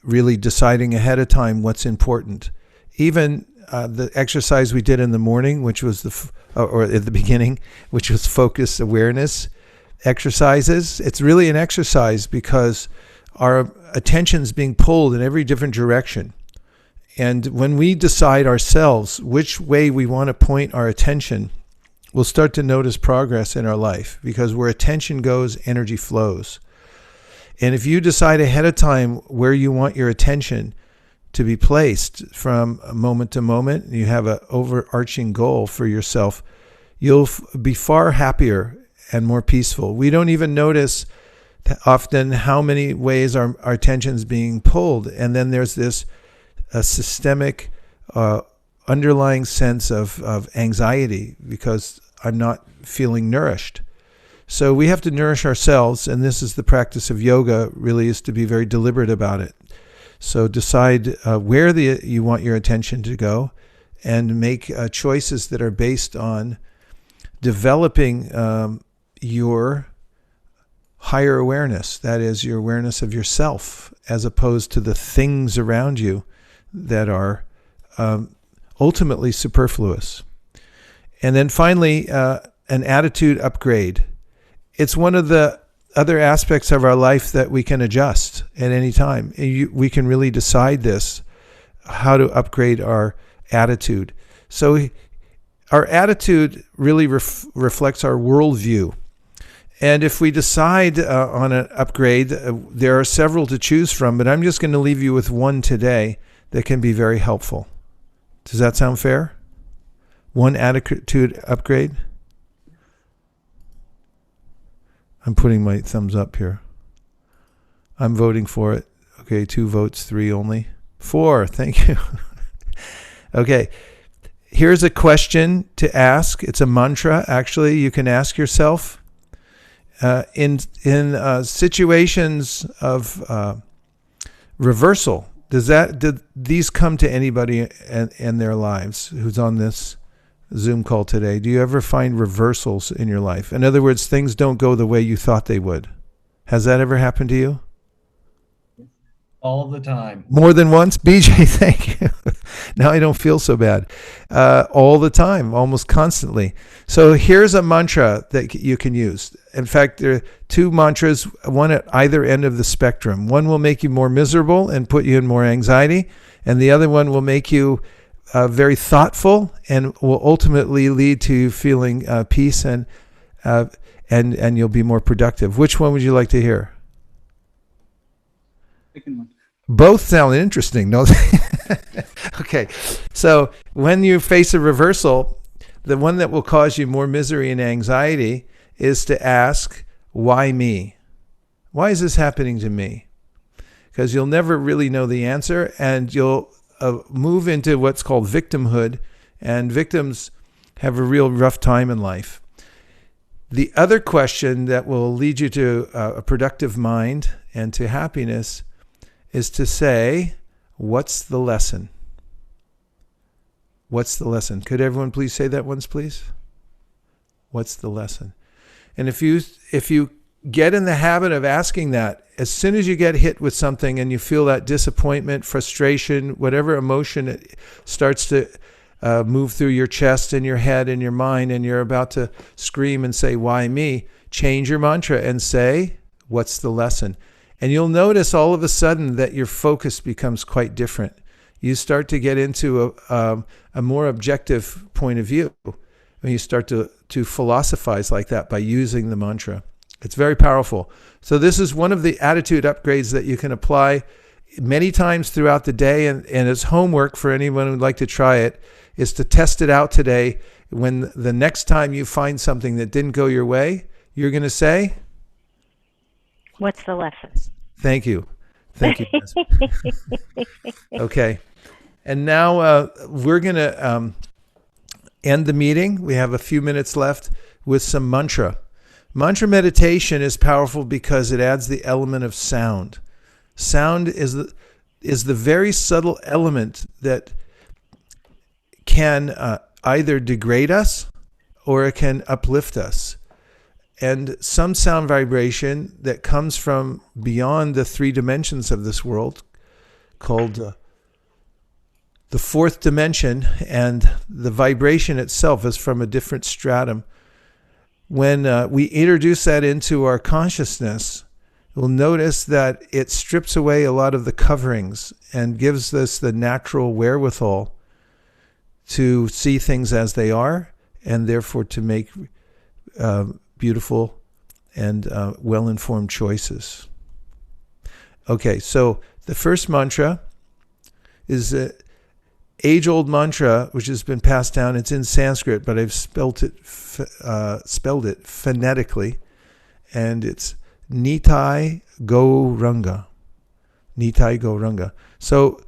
Speaker 2: really deciding ahead of time what's important. Even the exercise we did in the morning, which was or at the beginning, which was focus awareness exercises. It's really an exercise because our attention's being pulled in every different direction. And when we decide ourselves which way we want to point our attention, we'll start to notice progress in our life, because where attention goes, energy flows. And if you decide ahead of time where you want your attention to be placed from moment to moment, and you have an overarching goal for yourself, you'll be far happier and more peaceful. We don't even notice often how many ways our attention's being pulled. And then there's this systemic underlying sense of anxiety because I'm not feeling nourished. So we have to nourish ourselves, and this is the practice of yoga, really, is to be very deliberate about it. So decide where you want your attention to go, and make choices that are based on developing your higher awareness. That is, your awareness of yourself, as opposed to the things around you that are ultimately superfluous. And then finally, an attitude upgrade. It's one of the other aspects of our life that we can adjust at any time. We can really decide this, how to upgrade our attitude. So our attitude really reflects our worldview. And if we decide on an upgrade, there are several to choose from, but I'm just going to leave you with one today that can be very helpful. Does that sound fair? One attitude upgrade? I'm putting my thumbs up here. I'm voting for it. Okay, 2 votes, 3 only. 4, thank you. Okay, here's a question to ask. It's a mantra, actually, you can ask yourself. In situations of reversal, did these come to anybody in their lives who's on this Zoom call today? Do you ever find reversals in your life? In other words, things don't go the way you thought they would. Has that ever happened to you?
Speaker 5: All the time.
Speaker 2: More than once? BJ, thank you. Now I don't feel so bad. All the time, almost constantly. So here's a mantra that you can use. In fact, there are 2 mantras, one at either end of the spectrum. One will make you more miserable and put you in more anxiety, and the other one will make you very thoughtful and will ultimately lead to feeling peace and you'll be more productive. Which one would you like to hear?
Speaker 1: Second one.
Speaker 2: Both sound interesting, don't they? Okay, so when you face a reversal, the one that will cause you more misery and anxiety is to ask, why me? Why is this happening to me? Because you'll never really know the answer, and you'll move into what's called victimhood, and victims have a real rough time in life. The other question that will lead you to a productive mind and to happiness is to say, what's the lesson? What's the lesson? Could everyone please say that once, please? What's the lesson? And if you get in the habit of asking that, as soon as you get hit with something and you feel that disappointment, frustration, whatever emotion, it starts to move through your chest and your head and your mind, and you're about to scream and say, why me? Change your mantra and say, what's the lesson? And you'll notice all of a sudden that your focus becomes quite different. You start to get into a more objective point of view when you start to philosophize like that by using the mantra. It's very powerful. So this is one of the attitude upgrades that you can apply many times throughout the day, and as homework for anyone who'd like to try it, is to test it out today. When the next time you find something that didn't go your way, you're going to say,
Speaker 4: what's the lesson?
Speaker 2: Thank you. Thank you. Okay. And now we're going to end the meeting. We have a few minutes left with some mantra. Mantra meditation is powerful because it adds the element of sound. Sound is the very subtle element that can either degrade us or it can uplift us. And some sound vibration that comes from beyond the 3 dimensions of this world, called the 4th dimension, and the vibration itself is from a different stratum. When we introduce that into our consciousness, we'll notice that it strips away a lot of the coverings and gives us the natural wherewithal to see things as they are, and therefore to make beautiful and well-informed choices. Okay, so the first mantra is age-old mantra which has been passed down. It's in Sanskrit, but I've spelled it phonetically, and it's Nitai Gauranga. Nitai Gauranga. So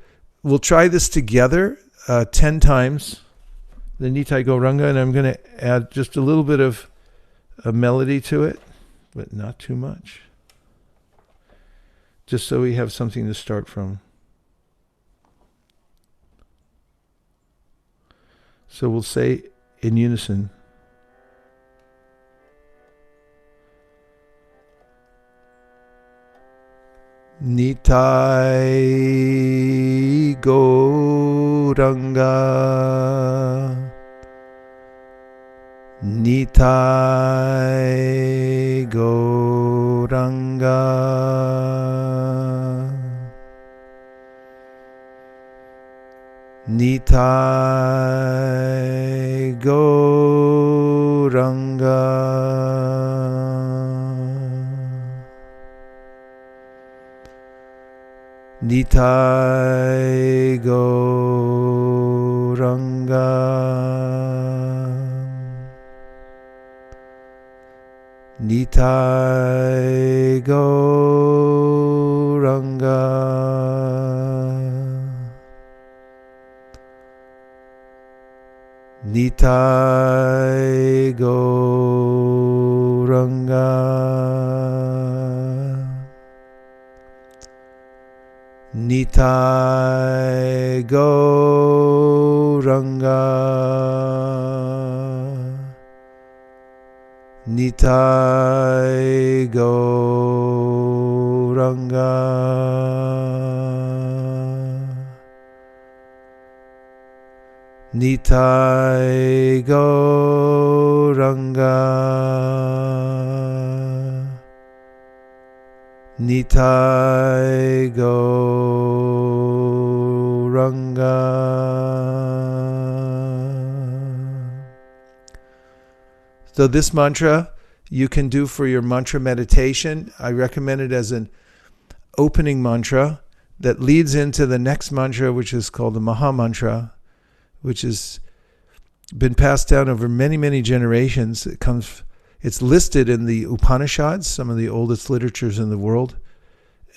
Speaker 2: we'll try this together 10 times, the Nitai Gauranga, and I'm going to add just a little bit of a melody to it, but not too much, just so we have something to start from. So we'll say in unison. Nitai Gauranga, Nitai Gauranga, Nitai Gauranga. Nitai Gauranga, Nitai Gauranga, Nitai Gauranga, Nitai Gauranga, Nitai Gauranga, Nitai Gauranga, Nitai Gauranga. So this mantra you can do for your mantra meditation. I recommend it as an opening mantra that leads into the next mantra, which is called the Maha Mantra, which has been passed down over many, many generations. It's listed in the Upanishads, some of the oldest literatures in the world.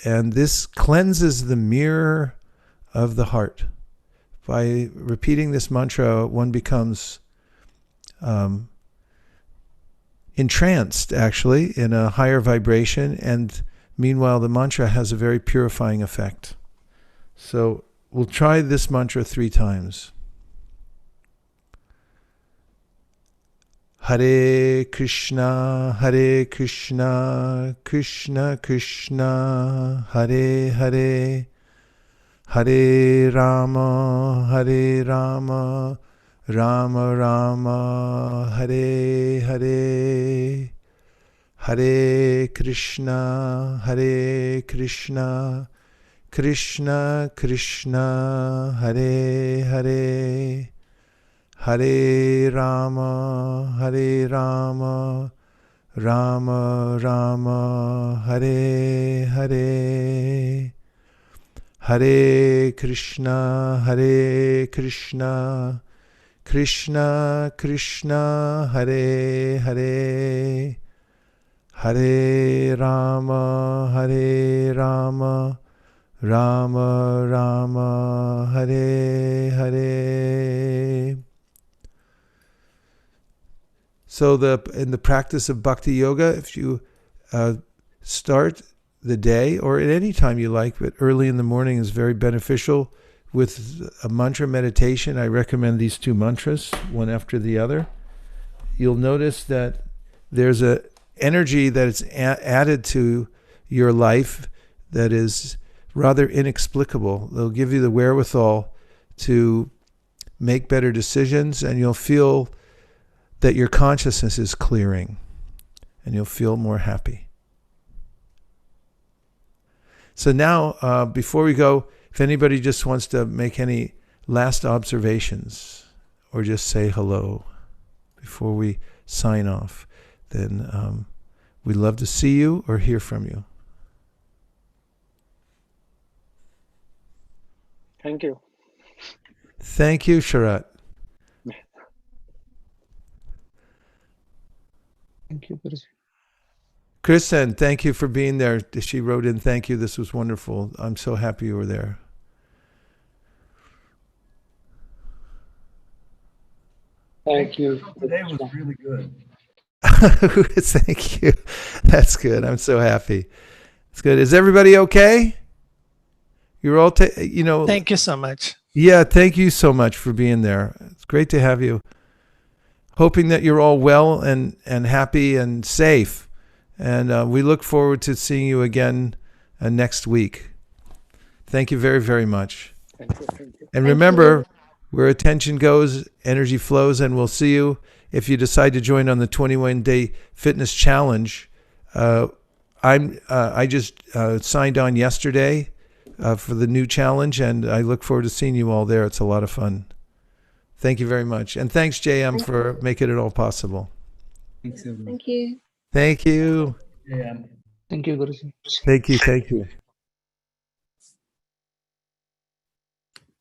Speaker 2: And this cleanses the mirror of the heart. By repeating this mantra, one becomes entranced, actually, in a higher vibration. And meanwhile, the mantra has a very purifying effect. So we'll try this mantra 3 times. Hare Krishna, Krishna Krishna, Hare Hare, Hare Rama, Rama Rama, Hare Hare, Hare Krishna, Krishna Krishna Krishna, Hare Hare, Hare Rama, Rama Rama, Hare Hare, Hare Krishna, Krishna Krishna Krishna, Hare Hare, Hare Rama, Rama Rama, Hare Hare. So in the practice of bhakti yoga, if you start the day, or at any time you like, but early in the morning is very beneficial with a mantra meditation. I recommend these 2 mantras, one after the other. You'll notice that there's an energy that is added to your life that is rather inexplicable. They'll give you the wherewithal to make better decisions, and you'll feel that your consciousness is clearing, and you'll feel more happy. So now, before we go, if anybody just wants to make any last observations or just say hello before we sign off, then we'd love to see you or hear from you.
Speaker 7: Thank you.
Speaker 2: Thank you, Sharat.
Speaker 7: Thank you, Guruji.
Speaker 2: Kristen, thank you for being there. She wrote in, thank you. This was wonderful. I'm so happy you were there.
Speaker 7: Thank you.
Speaker 5: Today was really good.
Speaker 2: Thank you. That's good. I'm so happy. It's good. Is everybody okay? You're all,
Speaker 8: Thank you so much.
Speaker 2: Yeah, thank you so much for being there. It's great to have you. Hoping that you're all well and happy and safe. And we look forward to seeing you again next week. Thank you very, very much.
Speaker 7: Thank you. Thank you.
Speaker 2: And remember, where attention goes, energy flows, and we'll see you if you decide to join on the 21-day fitness challenge. I just signed on yesterday for the new challenge, and I look forward to seeing you all there. It's a lot of fun. Thank you very much. And thanks, JM, for making it all possible.
Speaker 1: Thanks, everyone.
Speaker 6: Thank you.
Speaker 2: Thank you.
Speaker 5: Yeah.
Speaker 7: Thank you, Guruji.
Speaker 2: Thank you. Thank you.